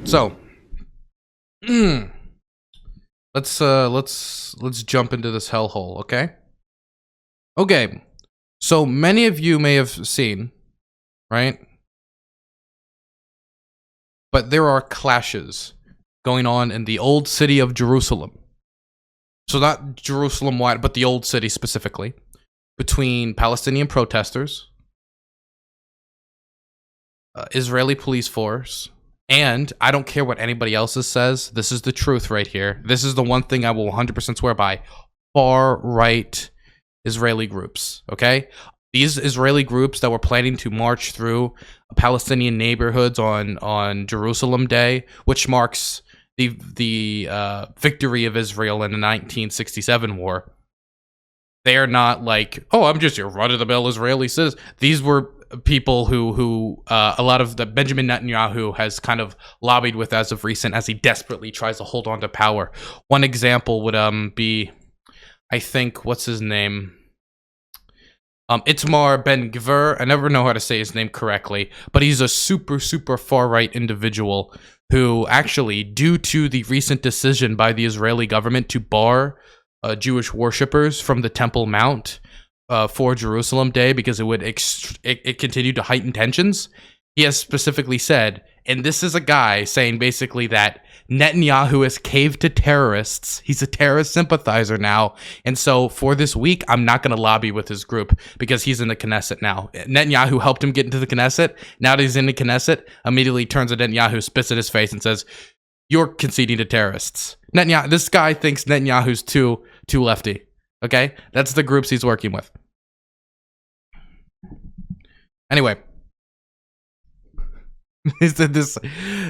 So, let's jump into this hellhole, okay? Okay. So many of you may have seen, right? But there are clashes going on in the old city of Jerusalem. So not Jerusalem wide, but the old city specifically, between Palestinian protesters, Israeli police force, and I don't care what anybody else says. This is the truth right here. This is the one thing I will 100% swear by. Far-right Israeli groups, okay? These Israeli groups that were planning to march through Palestinian neighborhoods on Jerusalem Day, which marks the victory of Israel in the 1967 war. They are not like, oh, I'm just your run-of-the-mill Israeli citizen. These were people who a lot of the Benjamin Netanyahu has kind of lobbied with as of recent, as he desperately tries to hold on to power. One example would be, I think, what's his name? Itamar Ben-Gvir. I never know how to say his name correctly, but he's a super far-right individual who actually, due to the recent decision by the Israeli government to bar Jewish worshippers from the Temple Mount for Jerusalem Day because it would it continued to heighten tensions, he has specifically said, and this is a guy saying basically that Netanyahu has caved to terrorists. He's a terrorist sympathizer now. And so for this week, I'm not going to lobby with his group because he's in the Knesset now. Netanyahu helped him get into the Knesset. Now that he's in the Knesset, immediately turns to Netanyahu, spits in his face and says, "You're conceding to terrorists." Netanyahu, this guy thinks Netanyahu's too lefty. Okay? That's the groups he's working with. Anyway. this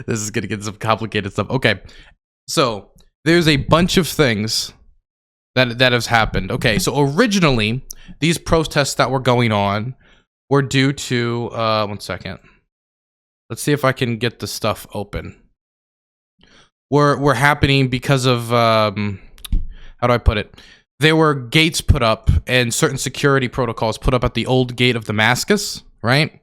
is gonna get some complicated stuff. Okay, so there's a bunch of things that has happened. Okay, so originally these protests that were going on were due to one second. Let's see if I can get the stuff open. Were happening because of how do I put it? There were gates put up and certain security protocols put up at the old gate of Damascus, right?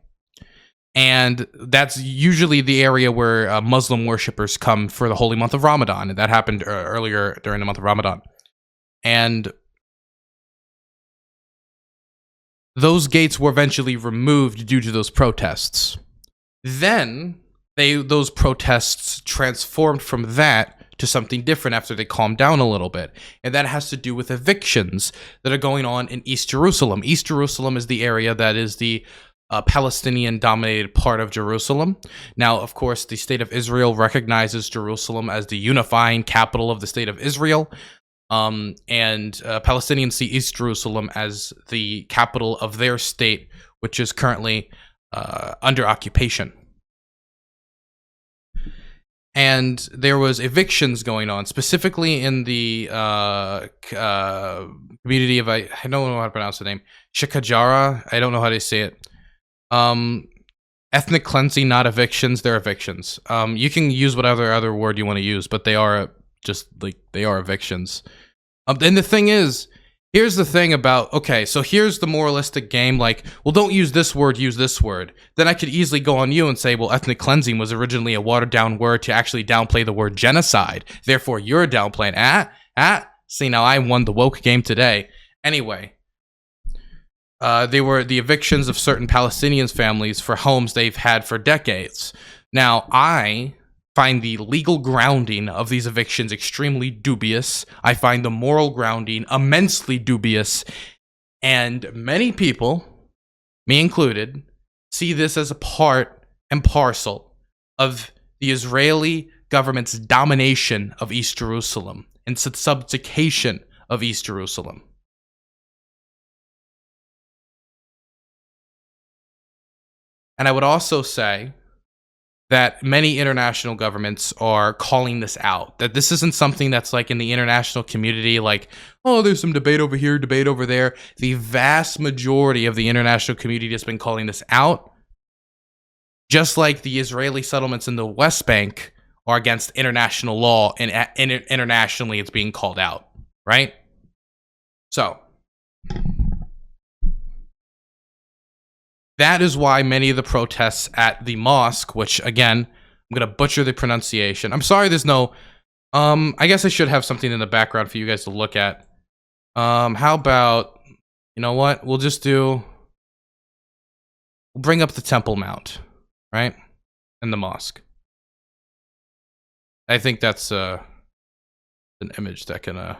And that's usually the area where Muslim worshippers come for the holy month of Ramadan. And that happened earlier during the month of Ramadan. And those gates were eventually removed due to those protests. Then those protests transformed from that to something different after they calmed down a little bit. And that has to do with evictions that are going on in East Jerusalem. East Jerusalem is the area that is the Palestinian-dominated part of Jerusalem. Now, of course, the state of Israel recognizes Jerusalem as the unifying capital of the state of Israel, and Palestinians see East Jerusalem as the capital of their state, which is currently under occupation. And there was evictions going on, specifically in the community of, I don't know how to pronounce the name, Shikajara. I don't know how to say it. Ethnic cleansing, not evictions. They're evictions. You can use whatever other word you want to use, but they are just like, they are evictions. And the thing is, here's the thing about, okay, so here's the moralistic game, like, well, don't use this word, use this word. Then I could easily go on you and say, well, ethnic cleansing was originally a watered down word to actually downplay the word genocide. Therefore, you're downplaying. See, now I won the woke game today. Anyway. They were the evictions of certain Palestinian families for homes they've had for decades. Now, I find the legal grounding of these evictions extremely dubious. I find the moral grounding immensely dubious. And many people, me included, see this as a part and parcel of the Israeli government's domination of East Jerusalem and subjugation of East Jerusalem. And I would also say that many international governments are calling this out, that this isn't something that's like in the international community, like, oh, there's some debate over here, debate over there. The vast majority of the international community has been calling this out, just like the Israeli settlements in the West Bank are against international law, and internationally it's being called out, right? So that is why many of the protests at the mosque, which again, I'm gonna butcher the pronunciation. I'm sorry there's no... I guess I should have something in the background for you guys to look at. How about... You know what? We'll bring up the Temple Mount, right? And the mosque. I think that's an image that can that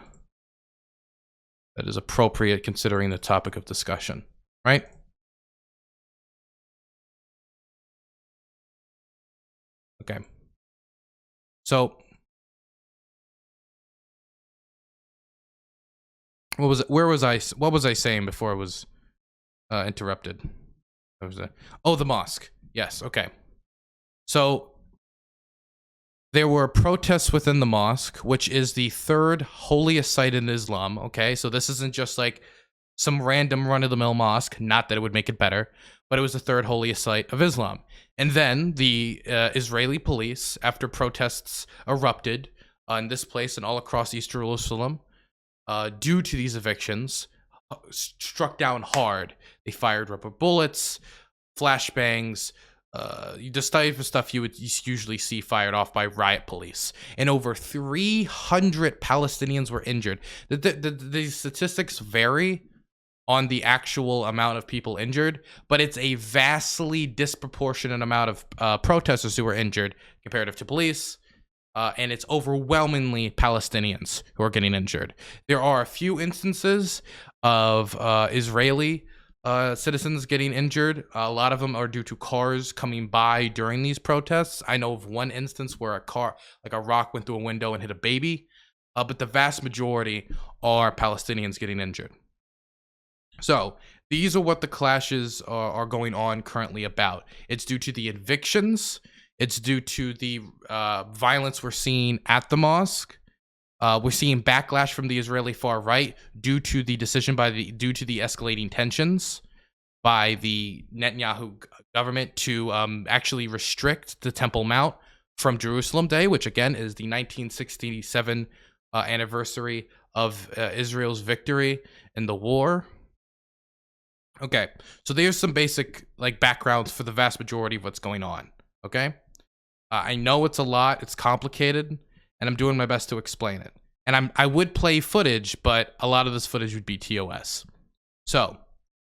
is appropriate considering the topic of discussion, right? Okay. So what was I saying before I was interrupted? What was that? Oh, the mosque. Yes, okay. So there were protests within the mosque, which is the third holiest site in Islam, okay? So this isn't just like some random run-of-the-mill mosque, not that it would make it better, but it was the third holiest site of Islam. And then the Israeli police, after protests erupted in this place and all across East Jerusalem, due to these evictions, struck down hard. They fired rubber bullets, flashbangs, the type of stuff you would usually see fired off by riot police. And over 300 Palestinians were injured. The statistics vary on the actual amount of people injured, but it's a vastly disproportionate amount of protesters who were injured comparative to police. And it's overwhelmingly Palestinians who are getting injured. There are a few instances of Israeli citizens getting injured. A lot of them are due to cars coming by during these protests. I know of one instance where a car, like a rock, went through a window and hit a baby. But the vast majority are Palestinians getting injured. So these are what the clashes are going on currently about. It's due to the evictions. It's due to the violence we're seeing at the mosque. We're seeing backlash from the Israeli far right due to the decision due to the escalating tensions by the Netanyahu government to actually restrict the Temple Mount from Jerusalem Day, which again is the 1967 anniversary of Israel's victory in the war. Okay, so there's some basic backgrounds for the vast majority of what's going on. Okay, I know it's a lot, it's complicated, and I'm doing my best to explain it. And I would play footage, but a lot of this footage would be TOS. So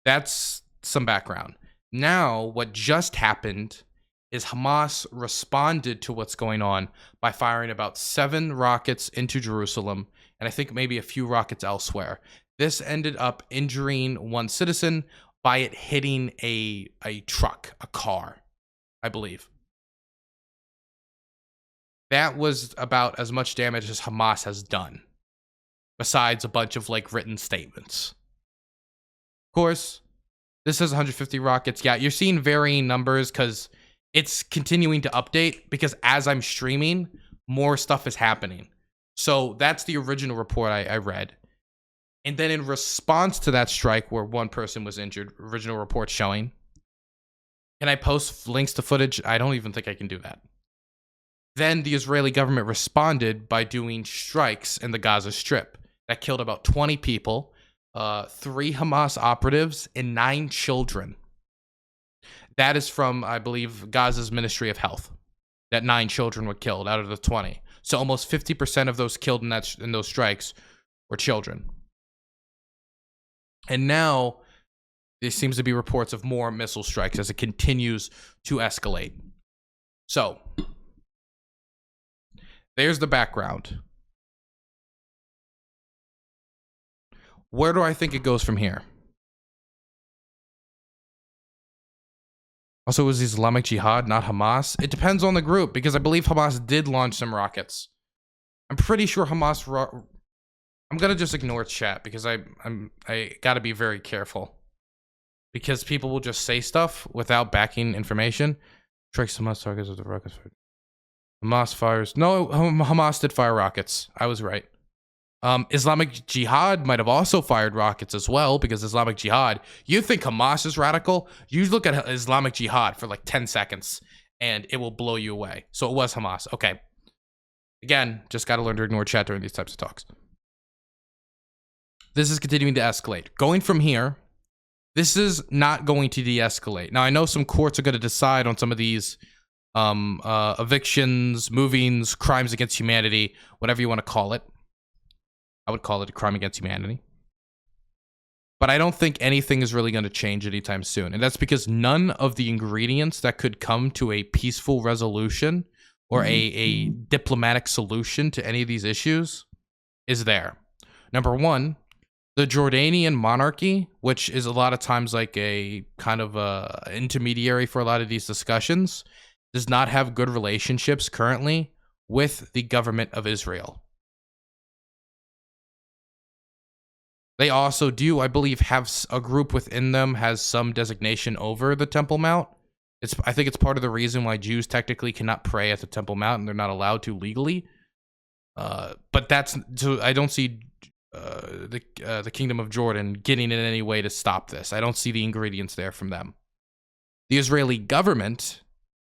that's some background. Now, what just happened is Hamas responded to what's going on by firing about 7 rockets into Jerusalem, and I think maybe a few rockets elsewhere. This ended up injuring one citizen by it hitting a truck, a car, I believe. That was about as much damage as Hamas has done, besides a bunch of written statements. Of course, this has 150 rockets. Yeah, you're seeing varying numbers because it's continuing to update, because as I'm streaming, more stuff is happening. So that's the original report I read. And then in response to that strike where one person was injured, original report showing, can I post links to footage? I don't even think I can do that. Then the Israeli government responded by doing strikes in the Gaza Strip that killed about 20 people, 3 Hamas operatives, and 9 children. That is from, I believe, Gaza's Ministry of Health, that 9 children were killed out of the 20. So almost 50% of those killed in those strikes were children. And now there seems to be reports of more missile strikes as it continues to escalate. So there's the background. Where do I think it goes from here? Also, it was Islamic Jihad, not Hamas. It depends on the group, because I believe Hamas did launch some rockets. I'm pretty sure Hamas... I'm gonna just ignore chat, because I gotta be very careful. Because people will just say stuff without backing information. Strikes Hamas targets with the rockets. Hamas fires... No, Hamas did fire rockets. I was right. Islamic Jihad might have also fired rockets as well, because Islamic Jihad... You think Hamas is radical? You look at Islamic Jihad for 10 seconds, and it will blow you away. So it was Hamas. Okay. Again, just gotta learn to ignore chat during these types of talks. This is continuing to escalate. Going from here, this is not going to de-escalate. Now, I know some courts are going to decide on some of these evictions, movings, crimes against humanity, whatever you want to call it. I would call it a crime against humanity. But I don't think anything is really going to change anytime soon. And that's because none of the ingredients that could come to a peaceful resolution or a diplomatic solution to any of these issues is there. Number one, the Jordanian monarchy, which is a lot of times like a kind of a intermediary for a lot of these discussions, does not have good relationships currently with the government of Israel. They also do, I believe, have a group within them has some designation over the Temple Mount. I think it's part of the reason why Jews technically cannot pray at the Temple Mount and they're not allowed to legally. But that's so I don't see the Kingdom of Jordan getting in any way to stop this. I don't see the ingredients there from them. The Israeli government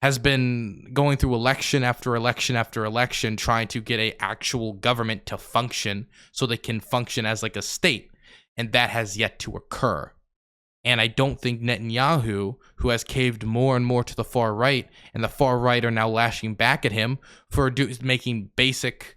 has been going through election after election after election trying to get an actual government to function so they can function as like a state. And that has yet to occur. And I don't think Netanyahu, who has caved more and more to the far right, and the far right are now lashing back at him for making basic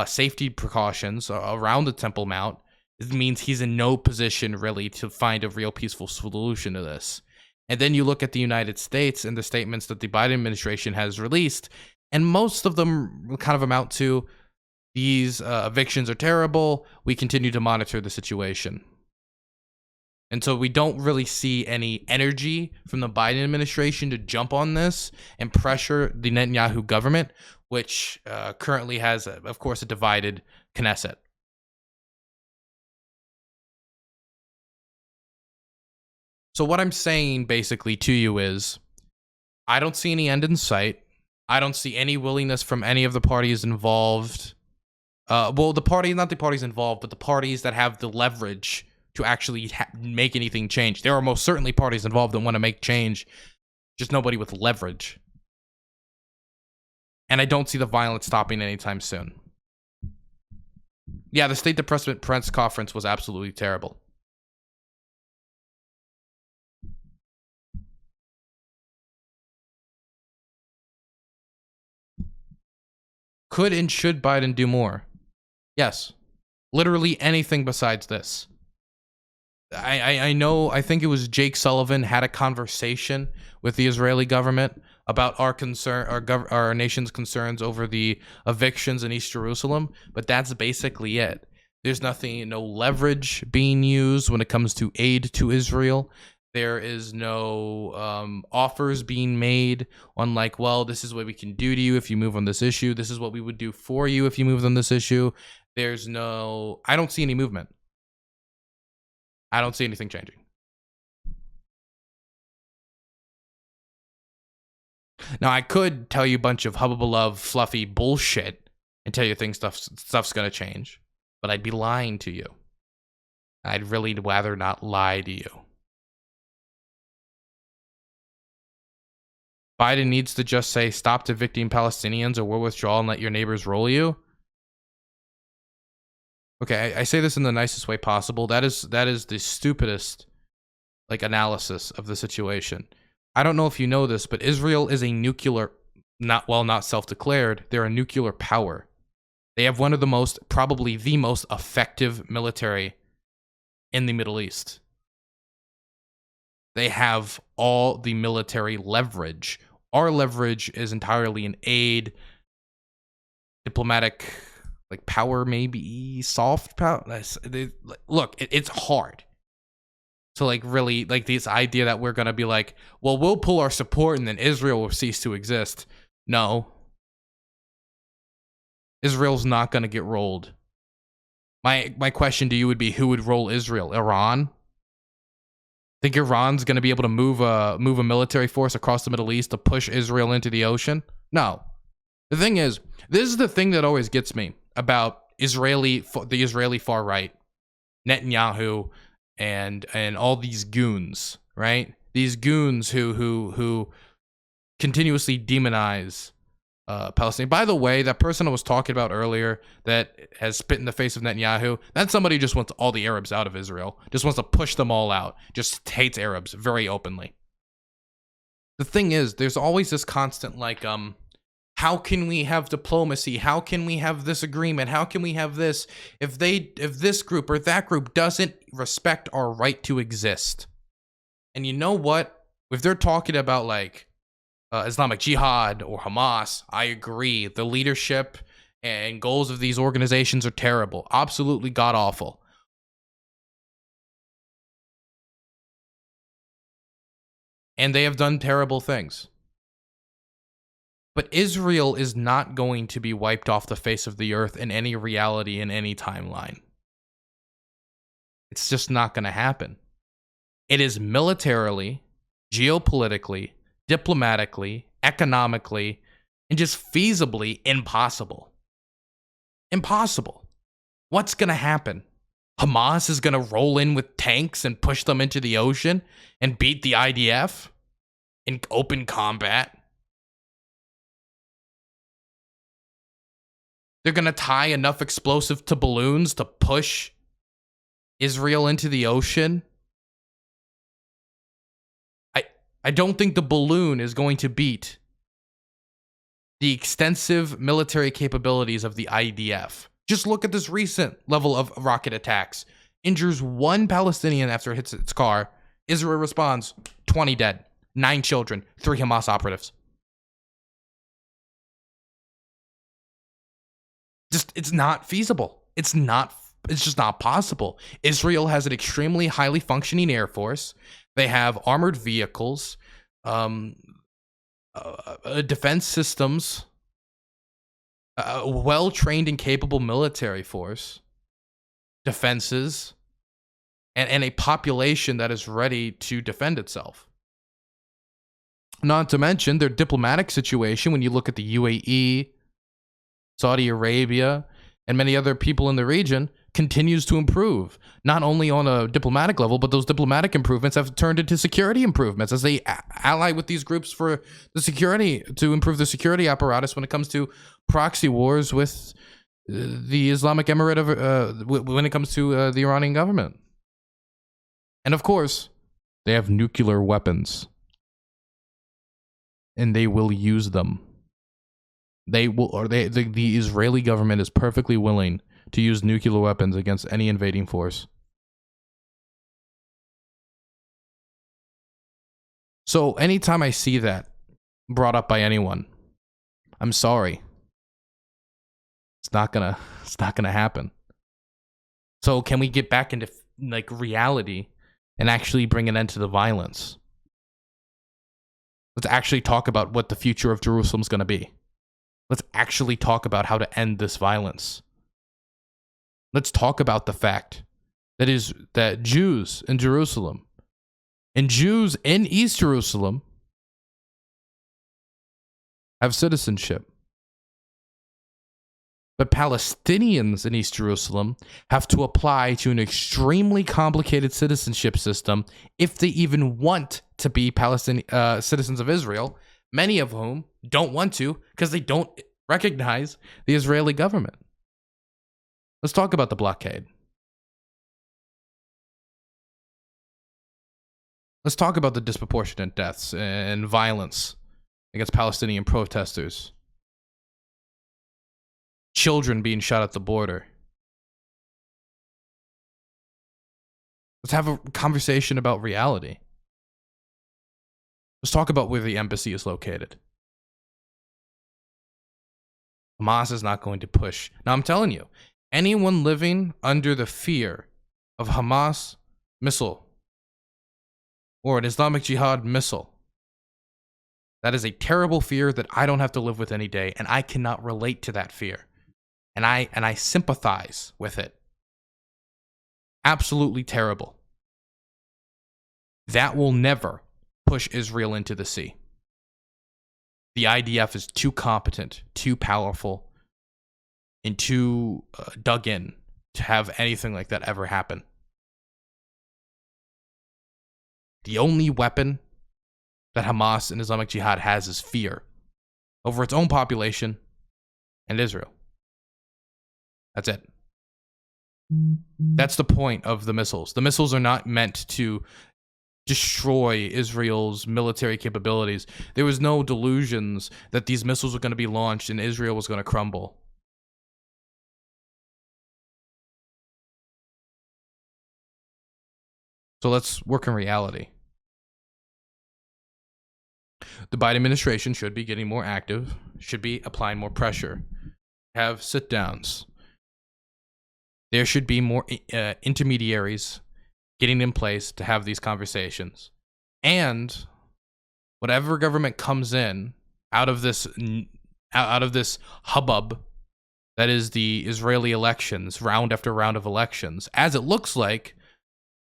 safety precautions around the Temple Mount, it means he's in no position really to find a real peaceful solution to this. And then you look at the United States and the statements that the Biden administration has released, and most of them kind of amount to, these evictions are terrible. We continue to monitor the situation. And so we don't really see any energy from the Biden administration to jump on this and pressure the Netanyahu government, which currently has, of course, a divided Knesset. So what I'm saying basically to you is, I don't see any end in sight. I don't see any willingness from any of the parties involved. Not the parties involved, but the parties that have the leverage to actually make anything change. There are most certainly parties involved that want to make change, just nobody with leverage. And I don't see the violence stopping anytime soon. Yeah, the State Department press conference was absolutely terrible. Could and should Biden do more? Yes. Literally anything besides this. I know, I think it was Jake Sullivan had a conversation with the Israeli government about our nation's concerns over the evictions in East Jerusalem, but that's basically it. There's no leverage being used when it comes to aid to Israel. There is no offers being made on like, well, this is what we can do to you if you move on this issue. This is what we would do for you if you moved on this issue. I don't see any movement. I don't see anything changing. Now, I could tell you a bunch of hubba-love, fluffy bullshit and tell you stuff's going to change, but I'd be lying to you. I'd really rather not lie to you. Biden needs to just say, stop evicting Palestinians or we'll withdraw and let your neighbors roll you. Okay, I say this in the nicest way possible. That is the stupidest analysis of the situation. I don't know if you know this, but Israel is a nuclear, not self-declared, they're a nuclear power. They have one of the probably the most effective military in the Middle East. They have all the military leverage. Our leverage is entirely in aid, diplomatic, power, maybe soft power. Look, it's hard to really this idea that we're gonna be well, we'll pull our support and then Israel will cease to exist. No, Israel's not gonna get rolled. My question to you would be, who would roll Israel? Iran? Think Iran's gonna be able to move a military force across the Middle East to push Israel into the ocean? No. The thing is, this is the thing that always gets me about the Israeli far right, Netanyahu, and all these goons, right? These goons who continuously demonize Palestine. By the way, that person I was talking about earlier that has spit in the face of Netanyahu, that's somebody who just wants all the Arabs out of Israel, just wants to push them all out, just hates Arabs very openly. The thing is, there's always this constant like, how can we have diplomacy? How can we have this agreement? How can we have this if this group or that group doesn't respect our right to exist? And you know what? If they're talking about like Islamic Jihad or Hamas, I agree. The leadership and goals of these organizations are terrible, absolutely god awful. And they have done terrible things. But Israel is not going to be wiped off the face of the earth in any reality, in any timeline. It's just not going to happen. It is militarily, geopolitically, diplomatically, economically, and just feasibly impossible. Impossible. What's going to happen? Hamas is going to roll in with tanks and push them into the ocean and beat the IDF in open combat. They're going to tie enough explosive to balloons to push Israel into the ocean. I don't think the balloon is going to beat the extensive military capabilities of the IDF. Just look at this recent level of rocket attacks. Injures one Palestinian after it hits its car. Israel responds, 20 dead, 9 children, 3 Hamas operatives. It's not feasible. It's just not possible. Israel has an extremely highly functioning air force. They have armored vehicles, defense systems, a well-trained and capable military force, defenses, and a population that is ready to defend itself. Not to mention their diplomatic situation when you look at the UAE, Saudi Arabia, and many other people in the region continues to improve, not only on a diplomatic level, but those diplomatic improvements have turned into security improvements as they ally with these groups for the security, to improve the security apparatus when it comes to proxy wars with the Islamic Emirate of, when it comes to the Iranian government. And of course, they have nuclear weapons, and they will use them. The Israeli government is perfectly willing to use nuclear weapons against any invading force. So anytime I see that brought up by anyone, I'm sorry. It's not gonna happen. So can we get back into like reality and actually bring an end to the violence? Let's actually talk about what the future of Jerusalem is going to be. Let's actually talk about how to end this violence. Let's talk about the fact that Jews in Jerusalem and Jews in East Jerusalem have citizenship. But Palestinians in East Jerusalem have to apply to an extremely complicated citizenship system if they even want to be Palestinian citizens of Israel, many of whom don't want to because they don't recognize the Israeli government. Let's talk about the blockade. Let's talk about the disproportionate deaths and violence against Palestinian protesters. Children being shot at the border. Let's have a conversation about reality. Let's talk about where the embassy is located. Hamas is not going to push. Now, I'm telling you, anyone living under the fear of Hamas missile or an Islamic Jihad missile, that is a terrible fear that I don't have to live with any day, and I cannot relate to that fear. And I sympathize with it. Absolutely terrible. That will never push Israel into the sea. The IDF is too competent, too powerful, and too dug in to have anything like that ever happen. The only weapon that Hamas and Islamic Jihad has is fear over its own population and Israel. That's it. That's the point of the missiles. The missiles are not meant to destroy Israel's military capabilities. There was no delusions that these missiles were going to be launched and Israel was going to crumble. So let's work in reality. The Biden administration should be getting more active, should be applying more pressure, have sit-downs. There should be more intermediaries getting in place to have these conversations. And whatever government comes in out of this hubbub that is the Israeli elections, round after round of elections, as it looks like,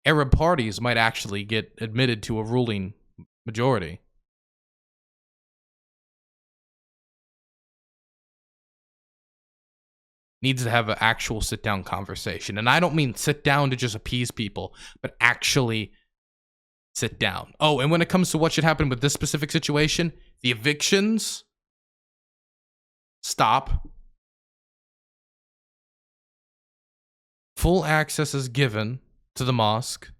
Arab parties might actually get admitted to a ruling majority. Needs to have an actual sit-down conversation. And I don't mean sit down to just appease people, but actually sit down. Oh, and when it comes to what should happen with this specific situation, the evictions, stop. Full access is given to the mosque.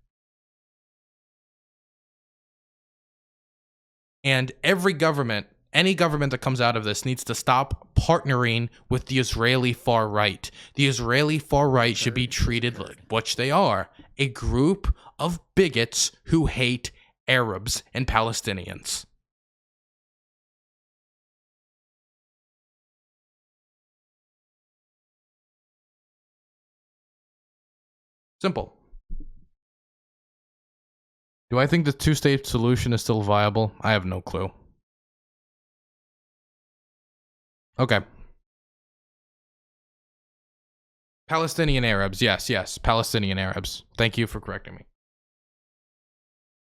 And every government, any government that comes out of this needs to stop partnering with the Israeli far right. The Israeli far right should be treated like what they are, a group of bigots who hate Arabs and Palestinians. Simple. Do I think the two-state solution is still viable? I have no clue. Okay. Palestinian Arabs. Yes. Palestinian Arabs. Thank you for correcting me.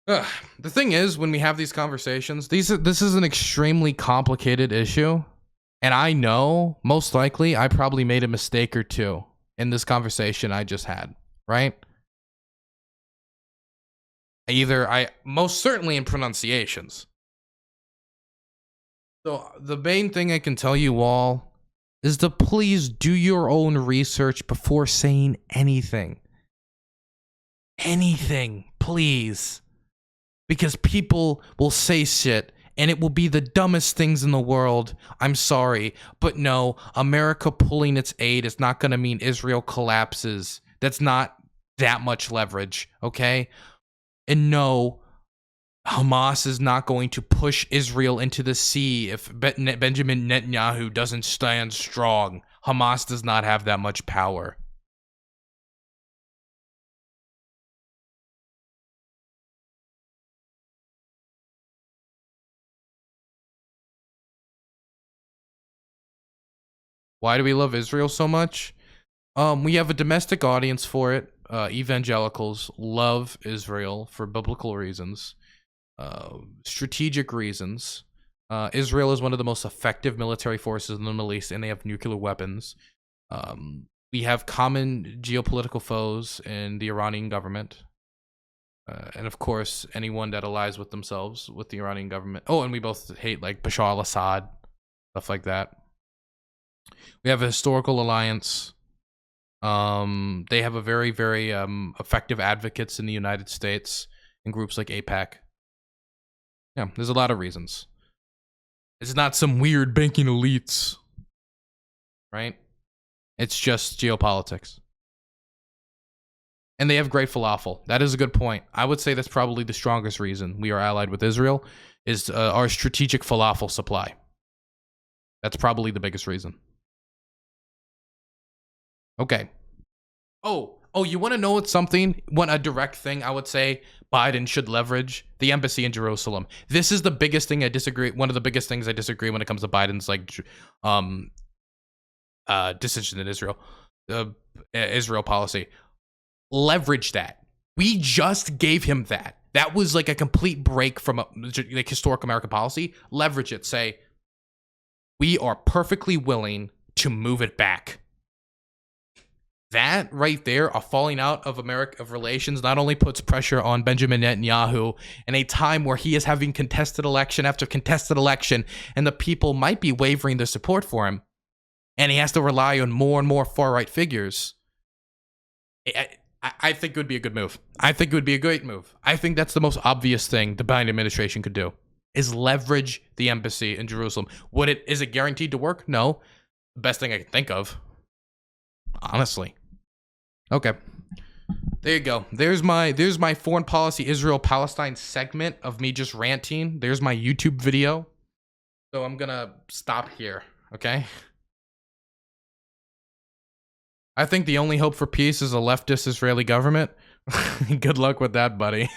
The thing is, when we have these conversations, this is an extremely complicated issue. And I know, most likely, I probably made a mistake or two in this conversation I just had, right? Most certainly in pronunciations. So the main thing I can tell you all is to please do your own research before saying anything. Anything, please. Because people will say shit and it will be the dumbest things in the world. I'm sorry, but no, America pulling its aid is not going to mean Israel collapses. That's not that much leverage, okay? And no, Hamas is not going to push Israel into the sea if Benjamin Netanyahu doesn't stand strong. Hamas does not have that much power. Why do we love Israel so much? We have a domestic audience for it. Evangelicals love Israel for biblical reasons. Strategic reasons. Israel is one of the most effective military forces in the Middle East, and they have nuclear weapons. We have common geopolitical foes in the Iranian government. And of course, anyone that allies with themselves with the Iranian government. Oh, and we both hate like Bashar al-Assad, stuff like that. We have a historical alliance. They have a very, very effective advocates in the United States and groups like AIPAC. Yeah, there's a lot of reasons. It's not some weird banking elites, right? It's just geopolitics. And they have great falafel. That is a good point. I would say that's probably the strongest reason we are allied with Israel is our strategic falafel supply. That's probably the biggest reason. Okay. Oh, you want to know what's something? A direct thing I would say Biden should leverage? The embassy in Jerusalem. This is the biggest thing I disagree. One of the biggest things I disagree when it comes to Biden's decision in Israel, Israel policy. Leverage that. We just gave him that. That was like a complete break from like historic American policy. Leverage it. Say, we are perfectly willing to move it back. That right there, a falling out of relations, not only puts pressure on Benjamin Netanyahu in a time where he is having contested election after contested election, and the people might be wavering their support for him, and he has to rely on more and more far-right figures. I think it would be a good move. I think it would be a great move. I think that's the most obvious thing the Biden administration could do, is leverage the embassy in Jerusalem. Is it guaranteed to work? No. The best thing I can think of, honestly. Okay. There you go. There's my foreign policy Israel-Palestine segment of me just ranting. There's my YouTube video. So I'm gonna stop here, okay? I think the only hope for peace is a leftist Israeli government. Good luck with that, buddy.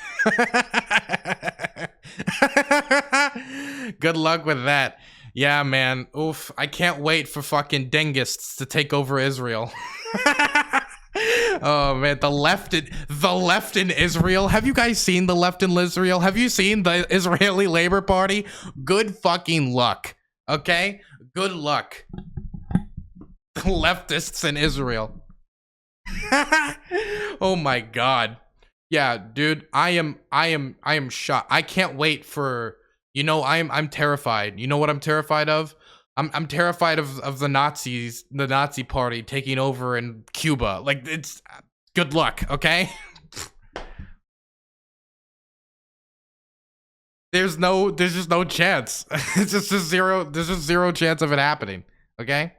Good luck with that. Yeah, man. Oof. I can't wait for fucking dengists to take over Israel. Oh man, the left in Israel. Have you guys seen the left in Israel? Have you seen the Israeli Labor Party? Good fucking luck. Okay? Good luck. Leftists in Israel. Oh my god. Yeah, dude, I am shocked. I can't wait for, I'm terrified. You know what I'm terrified of? I'm terrified of the Nazis, the Nazi party taking over in Cuba. Like, it's good luck, okay? There's just no chance. There's just zero chance of it happening, okay?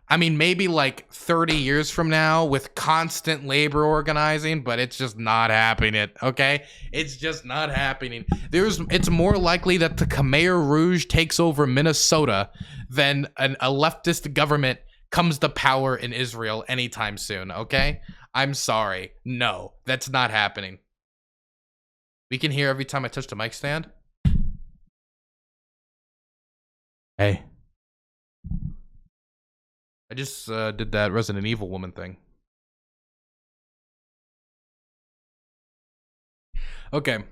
I mean, maybe like 30 years from now with constant labor organizing, but it's just not happening, okay? It's just not happening. It's more likely that the Khmer Rouge takes over Minnesota than a leftist government comes to power in Israel anytime soon, okay? I'm sorry. No, that's not happening. We can hear every time I touch the mic stand. Hey. I just did that Resident Evil woman thing. Okay,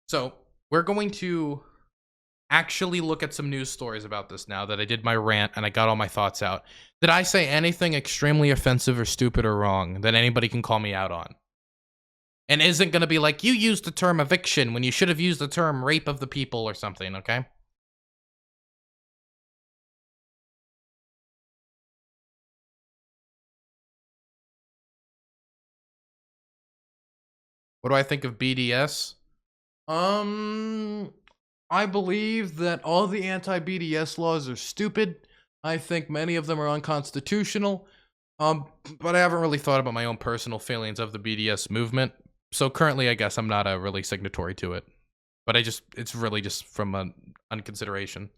so we're going to actually look at some news stories about this now that I did my rant and I got all my thoughts out. Did I say anything extremely offensive or stupid or wrong that anybody can call me out on? And isn't going to be like, you used the term eviction when you should have used the term rape of the people or something, okay? What do I think of BDS? I believe that all the anti-BDS laws are stupid. I think many of them are unconstitutional. But I haven't really thought about my own personal feelings of the BDS movement. So currently, I guess I'm not really signatory to it. But it's really just from an unconsideration.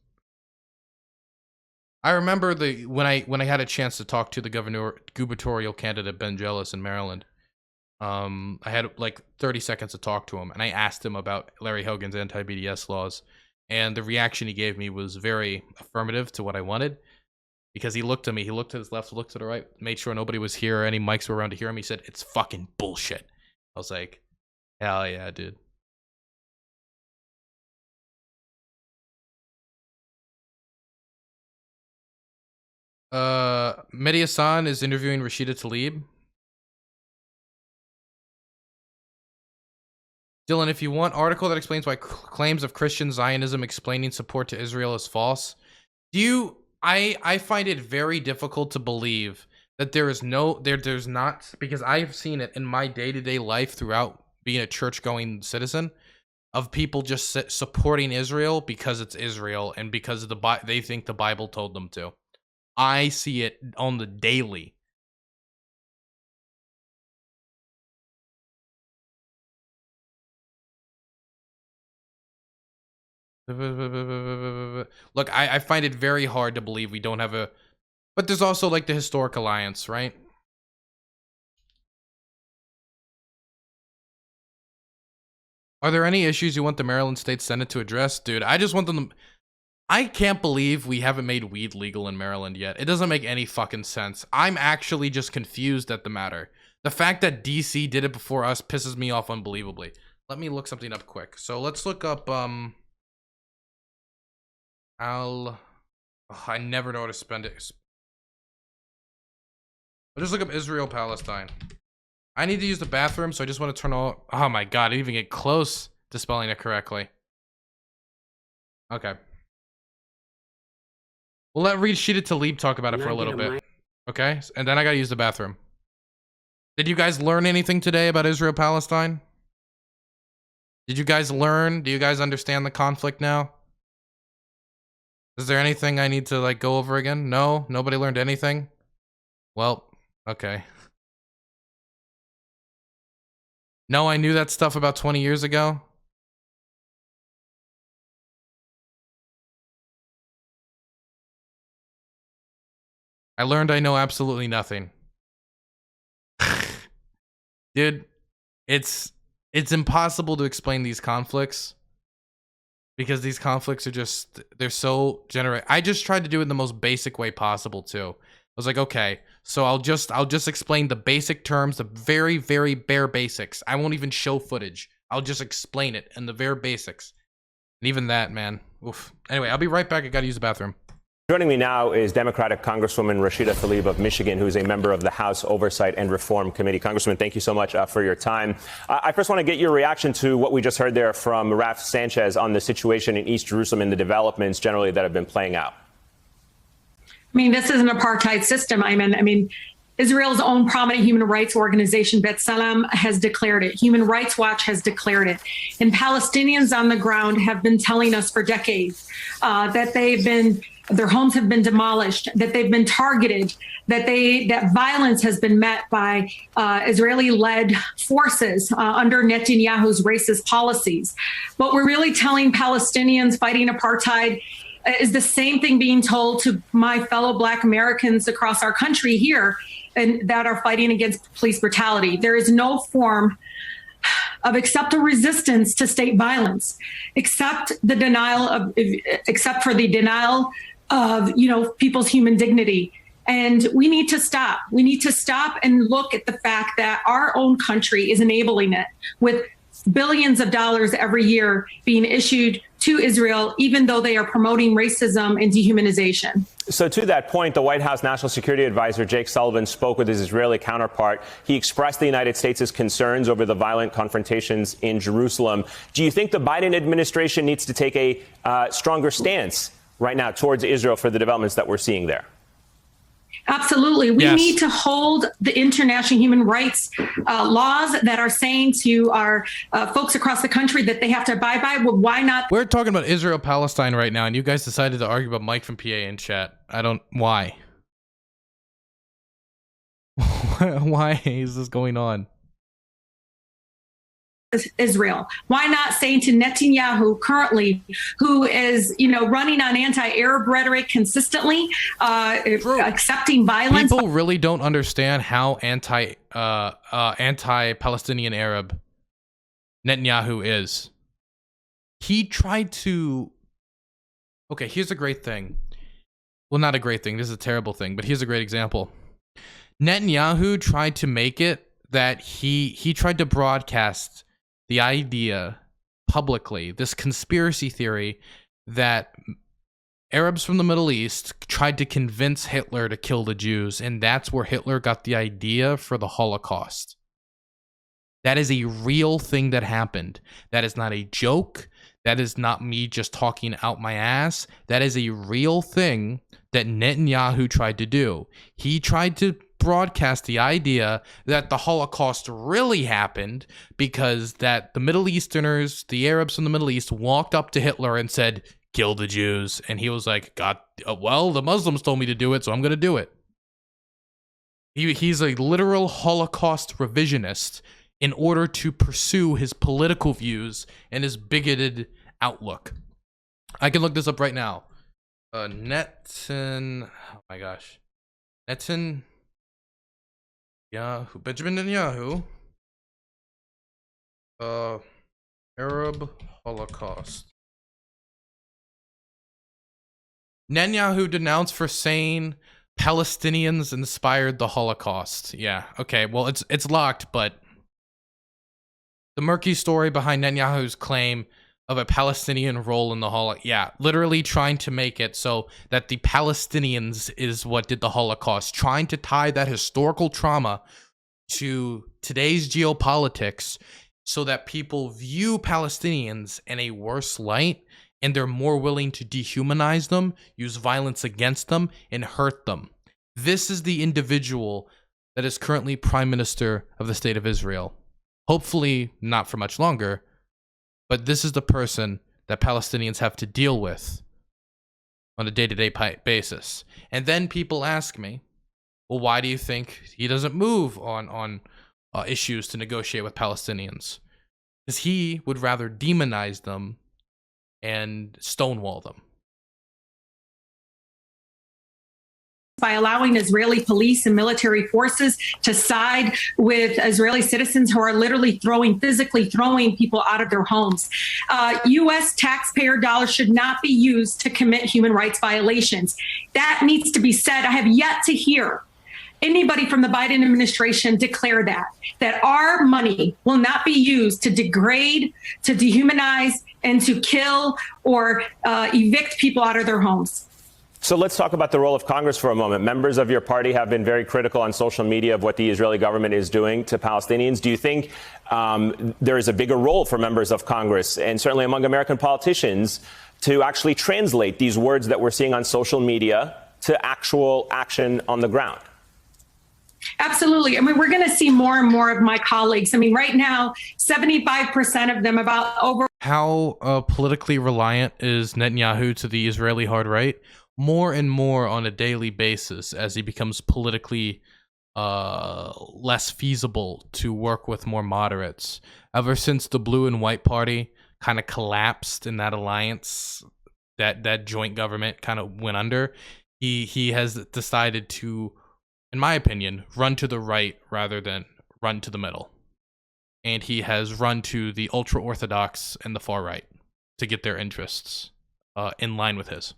I remember when I had a chance to talk to the gubernatorial candidate Ben Jealous in Maryland. I had like 30 seconds to talk to him, and I asked him about Larry Hogan's anti-BDS laws, and the reaction he gave me was very affirmative to what I wanted, because he looked at me, he looked to his left, looked to the right, made sure nobody was here, any mics were around to hear him. He said, "It's fucking bullshit." I was like, hell yeah, dude. Mehdi Hassan is interviewing Rashida Tlaib. Dylan, if you want article that explains why claims of Christian Zionism explaining support to Israel is false, I find it very difficult to believe that there's not, because I've seen it in my day-to-day life throughout being a church-going citizen, of people just supporting Israel because it's Israel and because of they think the Bible told them to. I see it on the daily. Look, I find it very hard to believe we don't have a... But there's also, like, the historic alliance, right? Are there any issues you want the Maryland State Senate to address? Dude, I just want them to... I can't believe we haven't made weed legal in Maryland yet. It doesn't make any fucking sense. I'm actually just confused at the matter. The fact that DC did it before us pisses me off unbelievably. Let me look something up quick. So let's look up, I never know how to spend it. I'll just look up Israel-Palestine. I need to use the bathroom, so I just want to turn all... Oh my god, I didn't even get close to spelling it correctly. Okay. We'll let Rashida Tlaib talk about it for a little bit. Okay? And then I gotta use the bathroom. Did you guys learn anything today about Israel-Palestine? Did you guys learn? Do you guys understand the conflict now? Is there anything I need to like go over again? No? Nobody learned anything? Well, okay. No, I knew that stuff about 20 years ago. I learned I know absolutely nothing. Dude, it's impossible to explain these conflicts because these conflicts are just, they're so I just tried to do it in the most basic way possible too. I was like, okay, so I'll just explain the basic terms, the very, very bare basics. I won't even show footage. I'll just explain it in the very basics. And even that, man. Oof. Anyway, I'll be right back. I gotta use the bathroom. Joining me now is Democratic Congresswoman Rashida Tlaib of Michigan, who is a member of the House Oversight and Reform Committee. Congresswoman, thank you so much for your time. I first want to get your reaction to what we just heard there from Raf Sanchez on the situation in East Jerusalem and the developments generally that have been playing out. I mean, this is an apartheid system. I mean, Israel's own prominent human rights organization, B'Tselem, has declared it. Human Rights Watch has declared it. And Palestinians on the ground have been telling us for decades that their homes have been demolished, that they've been targeted, that violence has been met by Israeli-led forces under Netanyahu's racist policies. What we're really telling Palestinians fighting apartheid is the same thing being told to my fellow Black Americans across our country here and that are fighting against police brutality. There is no form of acceptable resistance to state violence, except for the denial of, people's human dignity. And we need to stop. We need to stop and look at the fact that our own country is enabling it with billions of dollars every year being issued to Israel, even though they are promoting racism and dehumanization. So to that point, the White House National Security Advisor Jake Sullivan spoke with his Israeli counterpart. He expressed the United States' concerns over the violent confrontations in Jerusalem. Do you think the Biden administration needs to take a stronger stance right now towards Israel for the developments that we're seeing there? Absolutely. We need to hold the international human rights laws that are saying to our folks across the country that they have to abide by. Well, why not? We're talking about Israel-Palestine right now, and you guys decided to argue about Mike from PA in chat. Why? Why is this going on? Israel. Why not saying to Netanyahu currently, who is, running on anti-Arab rhetoric consistently, accepting violence? People really don't understand how anti-Palestinian Arab Netanyahu is. He tried to. Okay, here's a great thing. Well, not a great thing. This is a terrible thing, but here's a great example. Netanyahu tried to make it that he tried to broadcast the idea publicly, this conspiracy theory that Arabs from the Middle East tried to convince Hitler to kill the Jews, and that's where Hitler got the idea for the Holocaust. That is a real thing that happened. That is not a joke. That is not me just talking out my ass. That is a real thing that Netanyahu tried to do. He tried to broadcast the idea that the Holocaust really happened because that the Middle Easterners, the Arabs from the Middle East, walked up to Hitler and said, kill the Jews. And he was like, well, the Muslims told me to do it, so I'm going to do it. He's a literal Holocaust revisionist in order to pursue his political views and his bigoted outlook. I can look this up right now. Oh my gosh. Benjamin Netanyahu, Arab Holocaust. Netanyahu denounced for saying Palestinians inspired the Holocaust. Yeah, okay, well, it's locked, but the murky story behind Netanyahu's claim of a Palestinian role in the Holocaust. Yeah, literally trying to make it so that the Palestinians is what did the Holocaust, trying to tie that historical trauma to today's geopolitics so that people view Palestinians in a worse light and they're more willing to dehumanize them, use violence against them, and hurt them. This is the individual that is currently Prime Minister of the State of Israel. Hopefully not for much longer, but this is the person that Palestinians have to deal with on a day-to-day basis. And then people ask me, well, why do you think he doesn't move on issues to negotiate with Palestinians? Because he would rather demonize them and stonewall them. By allowing Israeli police and military forces to side with Israeli citizens who are literally physically throwing people out of their homes. U.S. taxpayer dollars should not be used to commit human rights violations. That needs to be said. I have yet to hear anybody from the Biden administration declare that our money will not be used to degrade, to dehumanize, and to kill or evict people out of their homes. So let's talk about the role of Congress for a moment. Members of your party have been very critical on social media of what the Israeli government is doing to Palestinians. Do you think there is a bigger role for members of Congress, and certainly among American politicians, to actually translate these words that we're seeing on social media to actual action on the ground? Absolutely. I mean, we're going to see more and more of my colleagues. I mean, right now, 75% of them, How politically reliant is Netanyahu to the Israeli hard right? More and more on a daily basis as he becomes politically less feasible to work with more moderates. Ever since the Blue and White Party kind of collapsed in that alliance, that joint government kind of went under, he has decided to, in my opinion, run to the right rather than run to the middle. And he has run to the ultra-Orthodox and the far right to get their interests in line with his.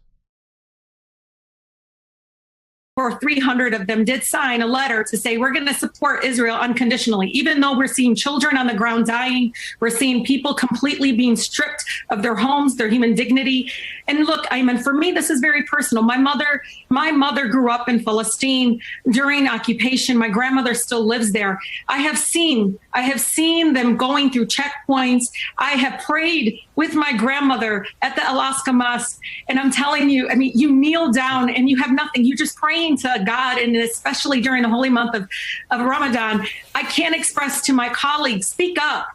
or 300 of them did sign a letter to say we're going to support Israel unconditionally, even though we're seeing children on the ground dying. We're seeing people completely being stripped of their homes, their human dignity. And look, Ayman, for me, this is very personal. My mother grew up in Palestine during occupation. My grandmother still lives there. I have seen them going through checkpoints. I have prayed with my grandmother at the Alaska Mosque. And I'm telling you, I mean, you kneel down and you have nothing. You're just praying to God, and especially during the holy month of Ramadan. I can't express to my colleagues, speak up.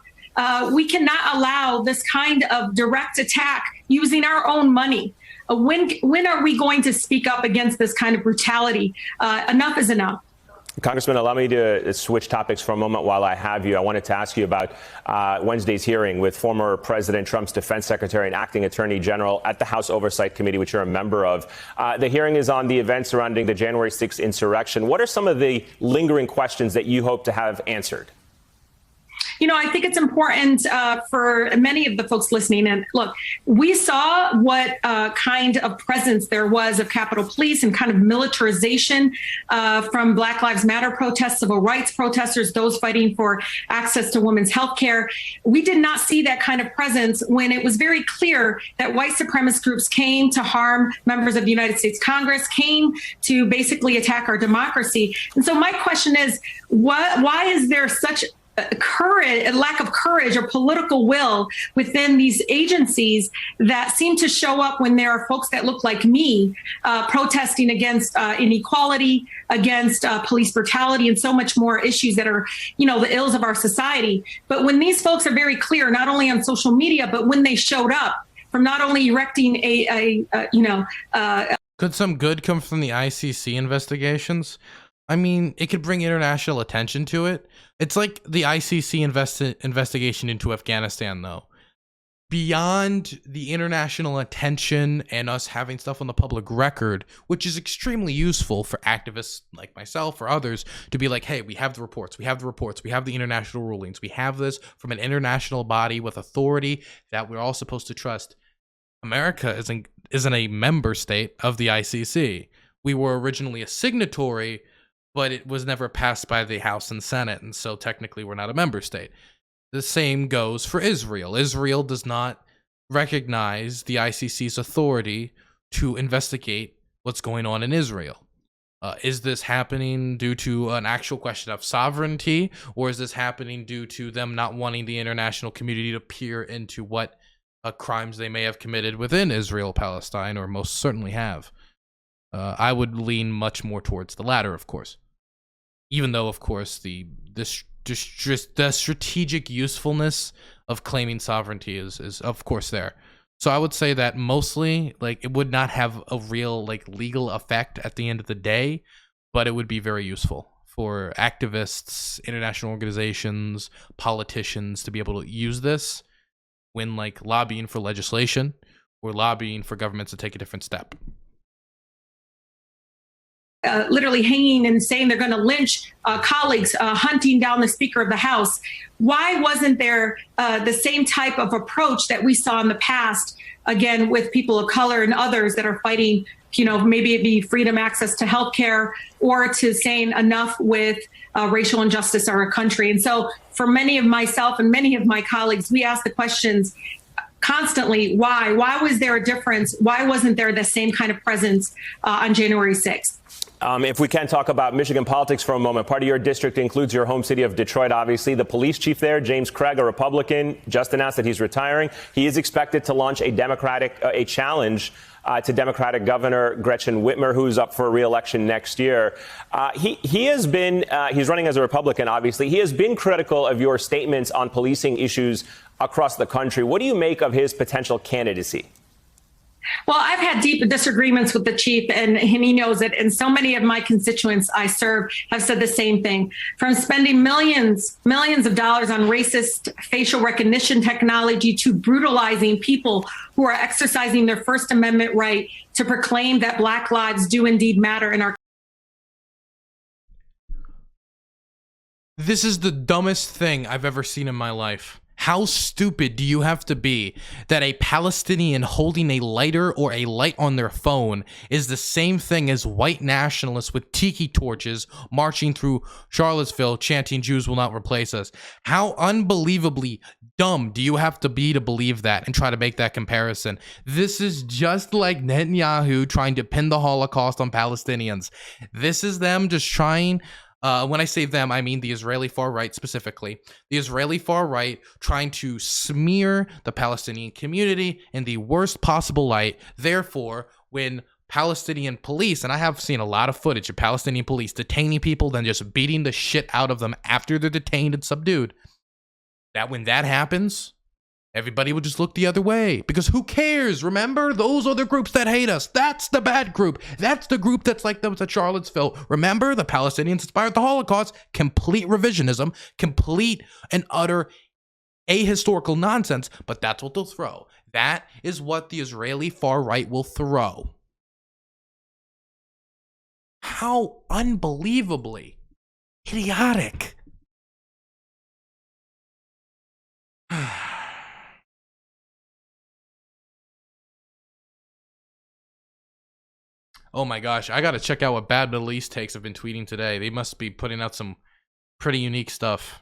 We cannot allow this kind of direct attack using our own money. When are we going to speak up against this kind of brutality? Enough is enough. Congressman, allow me to switch topics for a moment while I have you. I wanted to ask you about Wednesday's hearing with former President Trump's defense secretary and acting attorney general at the House Oversight Committee, which you're a member of. The hearing is on the events surrounding the January 6th insurrection. What are some of the lingering questions that you hope to have answered? You know, I think it's important for many of the folks listening. And look, we saw what kind of presence there was of Capitol Police and kind of militarization from Black Lives Matter protests, civil rights protesters, those fighting for access to women's health care. We did not see that kind of presence when it was very clear that white supremacist groups came to harm members of the United States Congress, came to basically attack our democracy. And so my question is, why is there such a lack of courage or political will within these agencies that seem to show up when there are folks that look like me protesting against inequality, against police brutality, and so much more issues that are, you know, the ills of our society. But when these folks are very clear, not only on social media, but when they showed up from not only erecting Could some good come from the ICC investigations? I mean, it could bring international attention to it. It's like the ICC investigation into Afghanistan, though. Beyond the international attention and us having stuff on the public record, which is extremely useful for activists like myself or others to be like, hey, we have the reports, we have the international rulings, we have this from an international body with authority that we're all supposed to trust. America isn't a member state of the ICC. We were originally a signatory, but it was never passed by the House and Senate, and so technically we're not a member state. The same goes for Israel. Israel does not recognize the ICC's authority to investigate what's going on in Israel. Is this happening due to an actual question of sovereignty, or is this happening due to them not wanting the international community to peer into what crimes they may have committed within Israel-Palestine, or most certainly have? I would lean much more towards the latter, of course. even though, of course, the strategic usefulness of claiming sovereignty is of course there. So I would say that mostly, like, it would not have a real, like, legal effect at the end of the day, but it would be very useful for activists, international organizations, politicians to be able to use this when, like, lobbying for legislation or lobbying for governments to take a different step. Literally hanging and saying they're going to lynch colleagues, hunting down the Speaker of the House. Why wasn't there the same type of approach that we saw in the past, again, with people of color and others that are fighting, maybe it be freedom, access to healthcare, or to saying enough with racial injustice in our country? And so for many of myself and many of my colleagues, we ask the questions constantly, why? Why was there a difference? Why wasn't there the same kind of presence on January 6th? If we can talk about Michigan politics for a moment, part of your district includes your home city of Detroit, obviously. The police chief there, James Craig, a Republican, just announced that he's retiring. He is expected to launch a challenge to Democratic Governor Gretchen Whitmer, who's up for re-election next year. He has been, he's running as a Republican, obviously. He has been critical of your statements on policing issues across the country. What do you make of his potential candidacy? Well, I've had deep disagreements with the chief, and he knows it. And so many of my constituents I serve have said the same thing. From spending millions of dollars on racist facial recognition technology to brutalizing people who are exercising their First Amendment right to proclaim that Black lives do indeed matter in our. This is the dumbest thing I've ever seen in my life. How stupid do you have to be that a Palestinian holding a lighter or a light on their phone is the same thing as white nationalists with tiki torches marching through Charlottesville chanting "Jews will not replace us"? How unbelievably dumb do you have to be to believe that and try to make that comparison? This is just like Netanyahu trying to pin the Holocaust on Palestinians. This is them just trying... when I say them, I mean the Israeli far right specifically. The Israeli far right trying to smear the Palestinian community in the worst possible light. Therefore, when Palestinian police, and I have seen a lot of footage of Palestinian police detaining people, then just beating the shit out of them after they're detained and subdued, that when that happens, everybody would just look the other way, because who cares? Remember, those are the groups that hate us. That's the bad group. That's the group that's like those at Charlottesville. Remember, the Palestinians inspired the Holocaust. Complete revisionism, complete and utter ahistorical nonsense, but that's what they'll throw. That is what the Israeli far right will throw. How unbelievably idiotic. Oh my gosh, I gotta check out what Bad Middle East takes have been tweeting today. They must be putting out some pretty unique stuff.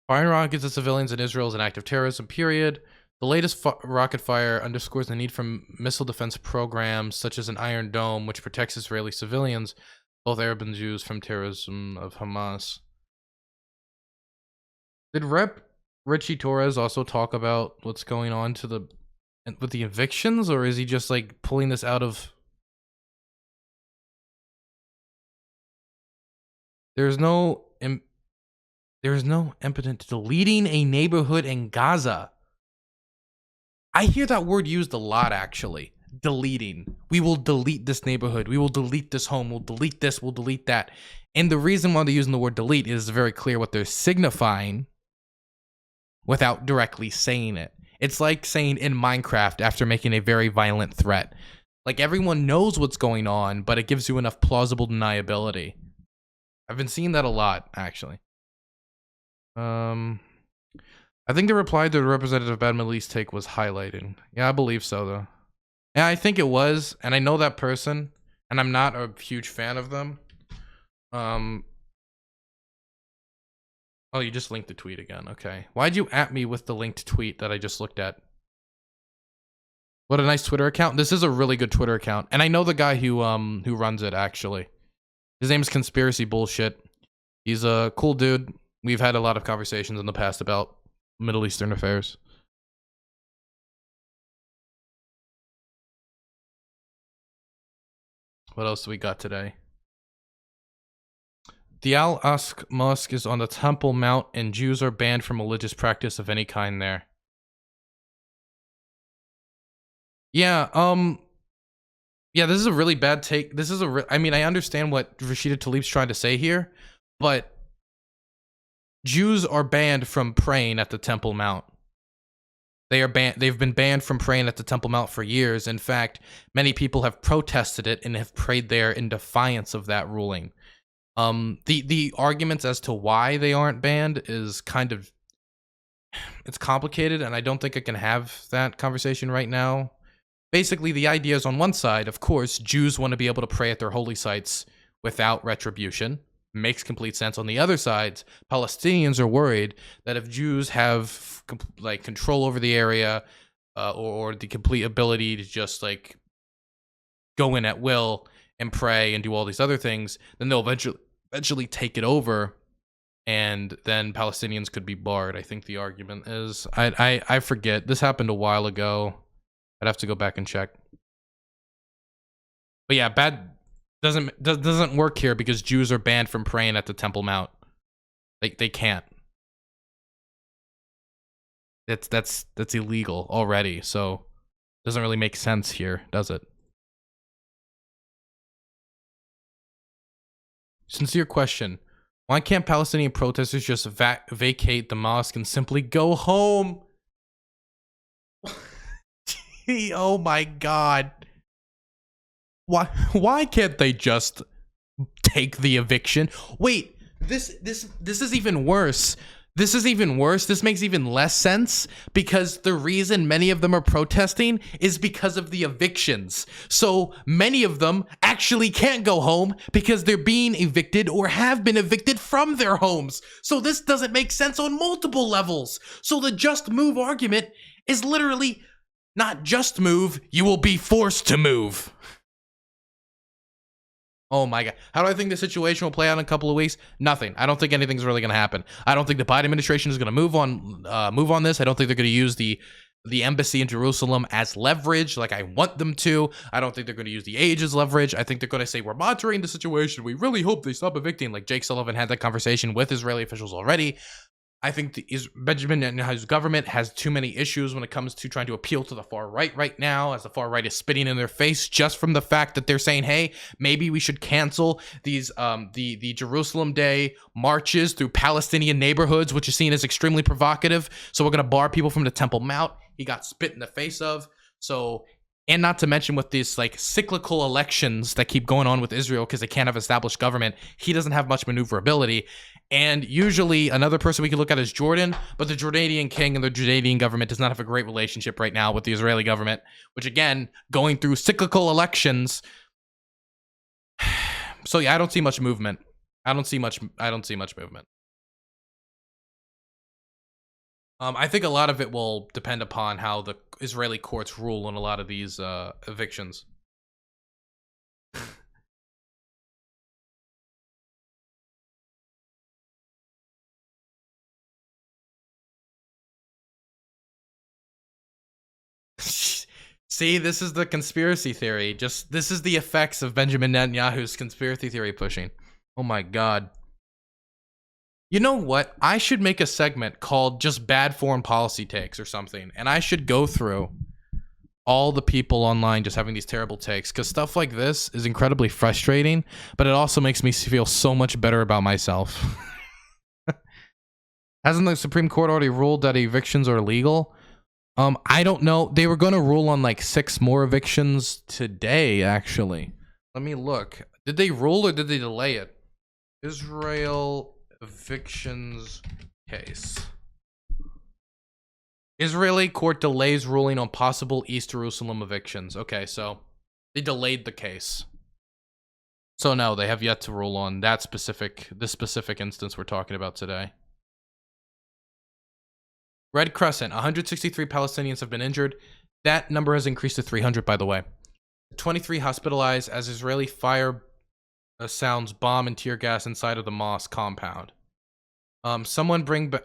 Firing rockets at civilians in Israel is an act of terrorism, period. The latest rocket fire underscores the need for missile defense programs such as an Iron Dome, which protects Israeli civilians, both Arab and Jews, from terrorism of Hamas. Did Rep. Richie Torres also talk about what's going on with the evictions, or is he just like pulling this out of... There's no impotent deleting a neighborhood in Gaza. I hear that word used a lot, actually. Deleting. We will delete this neighborhood. We will delete this home. We'll delete this. We'll delete that. And the reason why they're using the word delete is very clear what they're signifying without directly saying it. It's like saying in Minecraft after making a very violent threat. Like, everyone knows what's going on, but it gives you enough plausible deniability. I've been seeing that a lot, actually. I think the reply to the representative Bad Middle East take was highlighting. Yeah, I believe so, though. Yeah, I think it was, and I know that person, and I'm not a huge fan of them. Oh, you just linked the tweet again. Okay. Why'd you at me with the linked tweet that I just looked at? What a nice Twitter account. This is a really good Twitter account. And I know the guy who runs it, actually. His name is Conspiracy Bullshit. He's a cool dude. We've had a lot of conversations in the past about Middle Eastern affairs. What else do we got today? The Al-Aqsa Mosque is on the Temple Mount, and Jews are banned from religious practice of any kind there. Yeah, yeah, this is a really bad take. This is I mean, I understand what Rashida Tlaib's trying to say here, but Jews are banned from praying at the Temple Mount. They are banned. They've been banned from praying at the Temple Mount for years. In fact, many people have protested it and have prayed there in defiance of that ruling. The arguments as to why they aren't banned is kind of, it's complicated, and I don't think I can have that conversation right now. Basically, the idea is on one side, of course, Jews want to be able to pray at their holy sites without retribution. Makes complete sense. On the other side, Palestinians are worried that if Jews have like control over the area or the complete ability to just like go in at will and pray and do all these other things, then they'll eventually take it over, and then Palestinians could be barred. I think the argument is, I forget. This happened a while ago. I'd have to go back and check. But yeah, bad doesn't work here because Jews are banned from praying at the Temple Mount. They can't. That's illegal already, so doesn't really make sense here, does it? Sincere question. Why can't Palestinian protesters just vacate the mosque and simply go home? Oh my god. Why can't they just take the eviction? Wait, this is even worse. This is even worse. This makes even less sense because the reason many of them are protesting is because of the evictions. So many of them actually can't go home because they're being evicted or have been evicted from their homes. So this doesn't make sense on multiple levels. So the just move argument is literally not just move, you will be forced to move. Oh my god. How do I think the situation will play out in a couple of weeks? Nothing. I don't think anything's really going to happen. I don't think the Biden administration is going to move on this. I don't think they're going to use the embassy in Jerusalem as leverage like I want them to. I don't think they're going to use the age as leverage. I think they're going to say, we're monitoring the situation. We really hope they stop evicting. Like Jake Sullivan had that conversation with Israeli officials already. I think Benjamin Netanyahu's government has too many issues when it comes to trying to appeal to the far right now, as the far right is spitting in their face just from the fact that they're saying, hey, maybe we should cancel these the Jerusalem Day marches through Palestinian neighborhoods, which is seen as extremely provocative. So we're going to bar people from the Temple Mount. He got spit in the face of. So, and not to mention with these like cyclical elections that keep going on with Israel because they can't have established government, he doesn't have much maneuverability. And usually another person we could look at is Jordan, but the Jordanian king and the Jordanian government does not have a great relationship right now with the Israeli government, which again, going through cyclical elections. So yeah, I don't see much movement. I don't see much movement. I think a lot of it will depend upon how the Israeli courts rule on a lot of these evictions. See, this is the conspiracy theory. This is the effects of Benjamin Netanyahu's conspiracy theory pushing. Oh my god. You know what? I should make a segment called just bad foreign policy takes or something. And I should go through all the people online just having these terrible takes, because stuff like this is incredibly frustrating, but it also makes me feel so much better about myself. Hasn't the Supreme Court already ruled that evictions are illegal? I don't know. They were going to rule on like 6 more evictions today, actually. Let me look. Did they rule or did they delay it? Israel evictions case. Israeli court delays ruling on possible East Jerusalem evictions. Okay, so they delayed the case. So no, they have yet to rule on this specific instance we're talking about today. Red Crescent, 163 Palestinians have been injured. That number has increased to 300, by the way. 23 hospitalized as Israeli fire sounds bomb and tear gas inside of the mosque compound. Someone bring back...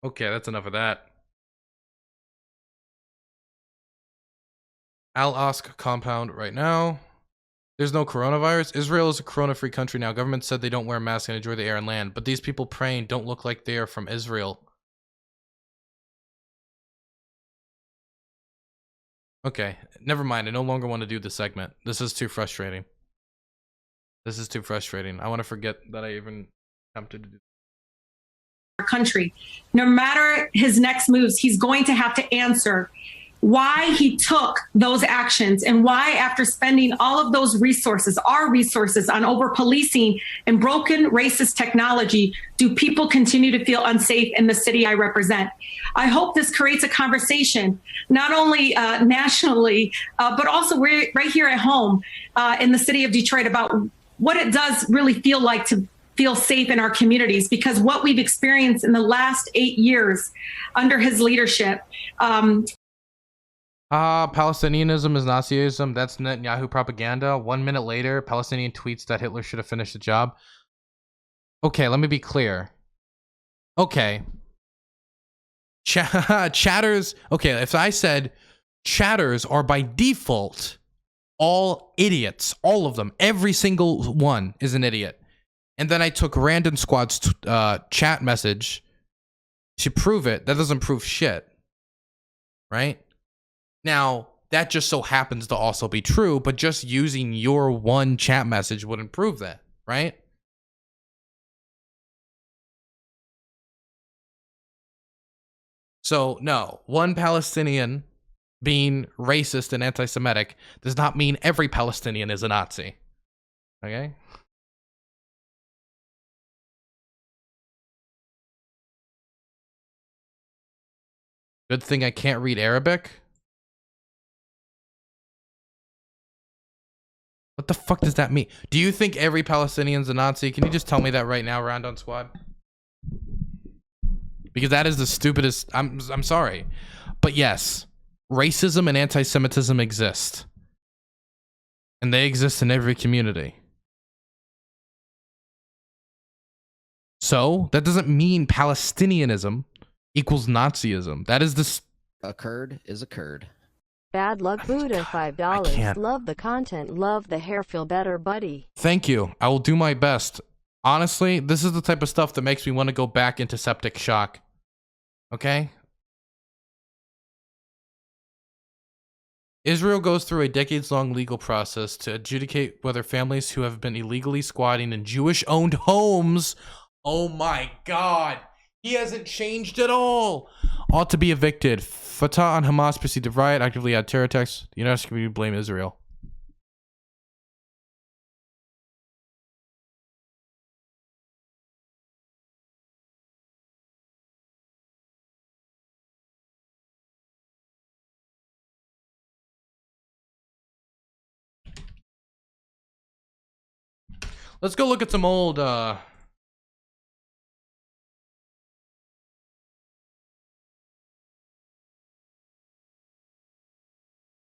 Okay, that's enough of that. I'll ask compound right now. There's no coronavirus. Israel is a corona-free country now. Government said they don't wear masks and enjoy the air and land, but these people praying don't look like they are from Israel. Okay, never mind. I no longer want to do the segment. This is too frustrating. This is too frustrating. I want to forget that I even attempted to do. Our country, no matter his next moves, he's going to have to answer why he took those actions and why, after spending all of those resources, our resources, on over policing and broken racist technology, do people continue to feel unsafe in the city I represent? I hope this creates a conversation, not only nationally, but also right here at home in the city of Detroit, about what it does really feel like to feel safe in our communities, because what we've experienced in the last 8 years under his leadership. Palestinianism is Nazism. That's Netanyahu propaganda. 1 minute later, Palestinian tweets that Hitler should have finished the job. Okay, let me be clear. Okay. Chatters. Okay, if I said chatters are by default all idiots, all of them, every single one is an idiot. And then I took Random Squad's chat message to prove it. That doesn't prove shit. Right? Now, that just so happens to also be true, but just using your one chat message wouldn't prove that, right? So, no, one Palestinian being racist and anti-Semitic does not mean every Palestinian is a Nazi. Okay? Good thing I can't read Arabic. What the fuck does that mean? Do you think every Palestinian's a Nazi? Can you just tell me that right now, Round on Squad? Because that is the stupidest. I'm sorry. But yes, racism and anti-Semitism exist. And they exist in every community. So, that doesn't mean Palestinianism equals Nazism. That is the... A curd is a curd. Bad luck Buddha, $5. Love the content, love the hair, feel better, buddy. Thank you. I will do my best. Honestly, this is the type of stuff that makes me want to go back into septic shock. Okay? Israel goes through a decades-long legal process to adjudicate whether families who have been illegally squatting in Jewish-owned homes, oh my god, he hasn't changed at all, ought to be evicted. Fatah and Hamas proceed to riot, actively add terror attacks. The international community blame Israel. Let's go look at some old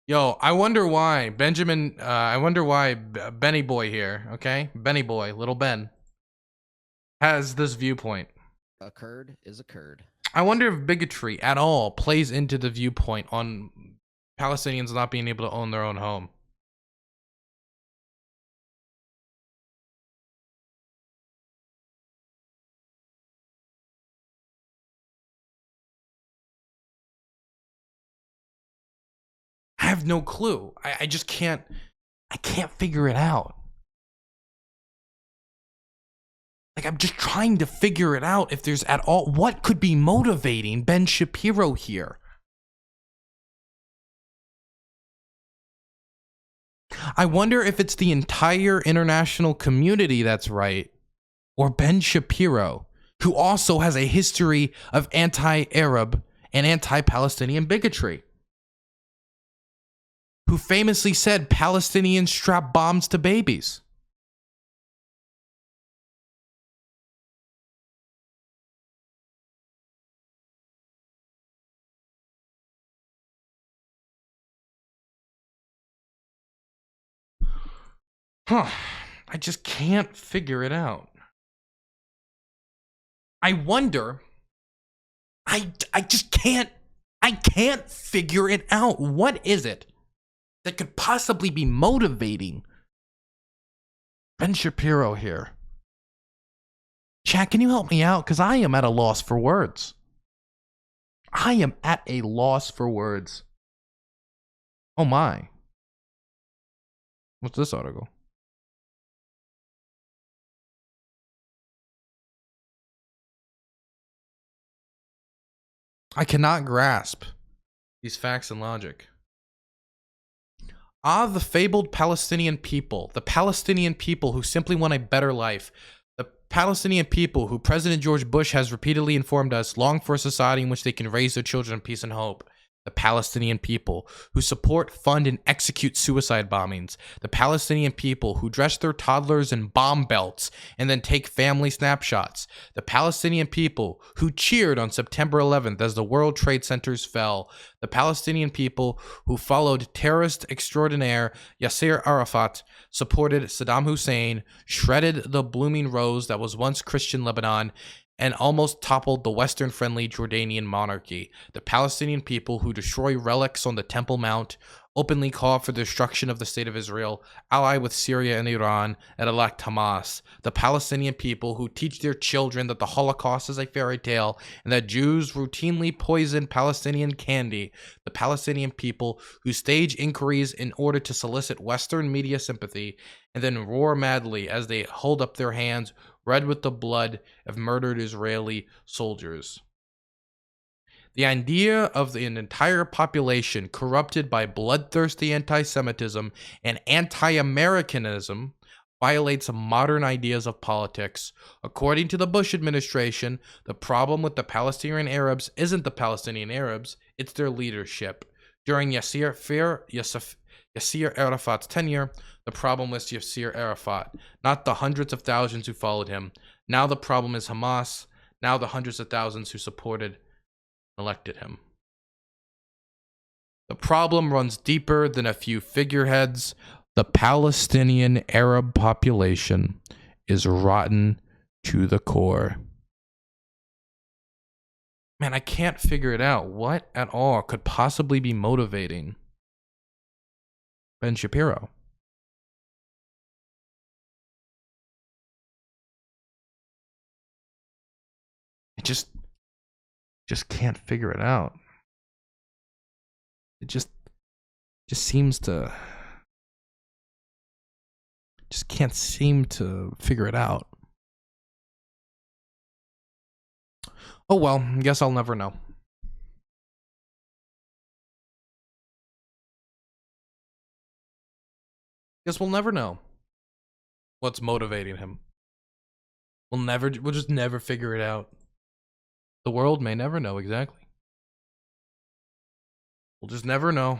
Yo, I wonder why I wonder why Benny Boy here, okay? Benny Boy, little Ben, has this viewpoint. A curd is a curd. I wonder if bigotry at all plays into the viewpoint on Palestinians not being able to own their own home. I have no clue. I just can't figure it out. Like, I'm just trying to figure it out if there's at all what could be motivating Ben Shapiro here. I wonder if it's the entire international community that's right, or Ben Shapiro, who also has a history of anti-Arab and anti-Palestinian bigotry, who famously said Palestinians strap bombs to babies. Huh. I just can't figure it out. I wonder I just can't figure it out. What is it that could possibly be motivating Ben Shapiro here? Chat, can you help me out? Because I am at a loss for words. I am at a loss for words. Oh my. What's this article? I cannot grasp these facts and logic. Ah, the fabled Palestinian people, the Palestinian people who simply want a better life, the Palestinian people who President George Bush has repeatedly informed us long for a society in which they can raise their children in peace and hope. The Palestinian people who support, fund, and execute suicide bombings. The Palestinian people who dress their toddlers in bomb belts and then take family snapshots. The Palestinian people who cheered on September 11th as the World Trade Centers fell. The Palestinian people who followed terrorist extraordinaire Yasser Arafat, supported Saddam Hussein, shredded the blooming rose that was once Christian Lebanon, and almost toppled the Western-friendly Jordanian monarchy. The Palestinian people who destroy relics on the Temple Mount, openly call for the destruction of the state of Israel, ally with Syria and Iran, and elect Hamas. The Palestinian people who teach their children that the Holocaust is a fairy tale and that Jews routinely poison Palestinian candy. The Palestinian people who stage inquiries in order to solicit Western media sympathy and then roar madly as they hold up their hands red with the blood of murdered Israeli soldiers. The idea of an entire population corrupted by bloodthirsty anti-Semitism and anti-Americanism violates modern ideas of politics. According to the Bush administration, the problem with the Palestinian Arabs isn't the Palestinian Arabs, it's their leadership. During Yasser Arafat's tenure, the problem was Yasser Arafat, not the hundreds of thousands who followed him. Now the problem is Hamas, now the hundreds of thousands who supported and elected him. The problem runs deeper than a few figureheads. The Palestinian Arab population is rotten to the core. Man, I can't figure it out. What at all could possibly be motivating Ben Shapiro? I just can't figure it out. It just seems to can't seem to figure it out. Oh well, guess I'll never know. Guess we'll never know what's motivating him. We'll just never figure it out. The world may never know exactly. We'll just never know.